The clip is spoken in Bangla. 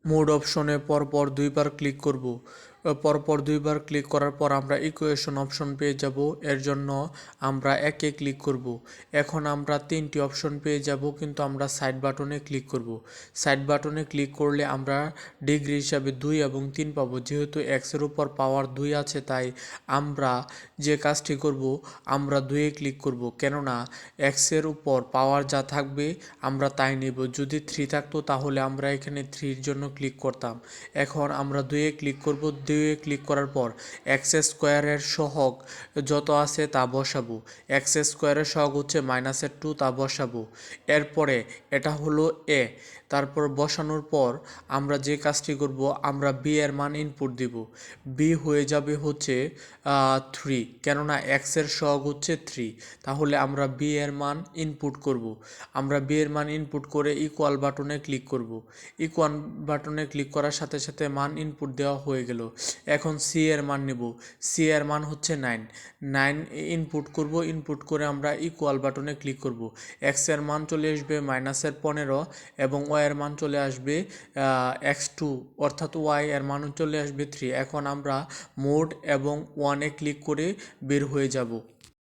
মোড অপশনে পরপর দুইবার ক্লিক করব। পরপর দুইবার ক্লিক করার পর আমরা ইকুয়েশন অপশন পেয়ে যাব। এর জন্য আমরা একে ক্লিক করব। এখন আমরা তিনটি অপশন পেয়ে যাব, কিন্তু আমরা সাইড বাটনে ক্লিক করব। সাইড বাটনে ক্লিক করলে আমরা ডিগ্রি হিসাবে 2 এবং 3 পাবো। যেহেতু এক্সের উপর পাওয়ার 2 আছে, তাই আমরা যে কাজটি করব, আমরা 2 এ ক্লিক করব, কেননা এক্সের উপর পাওয়ার যা থাকবে আমরা তাই নেব। যদি 3 থাকতো তাহলে আমরা এখানে 3 এর জন্য ক্লিক করতাম। এখন আমরা 2 এ ক্লিক করব। 2 এ ক্লিক করার পর এক্স স্কোয়ারের সহগ যত আছে তা বসাবো। এক্স স্কোয়ারের সহগ হচ্ছে -2, তা বসাবো। এরপরে এটা হলো এ। তারপর বসানোর পর আমরা যে কাজটি করব, আমরা বি এর মান ইনপুট দিব। বি হয়ে যাবে হচ্ছে 3, কেননা এক্স এর সহগ হচ্ছে 3। তাহলে আমরা বি এর মান ইনপুট করব। আমরা বি এর মান ইনপুট করে ইকুয়াল বাটনে ক্লিক করব। ইকুয়াল বাটনে ক্লিক করার সাথে সাথে মান ইনপুট দেওয়া হয়ে গেল। এখন সি এর মান নেব। সি এর মান হচ্ছে 9। 9 ইনপুট করব। ইনপুট করে আমরা ইকুয়াল বাটনে ক্লিক করব। এক্স এর মান চলে আসবে -15 এবং ওয়াই এর মান চলে আসবে x2, অর্থাৎ ওয়াই এর মান চলে আসবে 3। এখন আমরা মোড এবং 1 এ ক্লিক করে বের হয়ে যাব।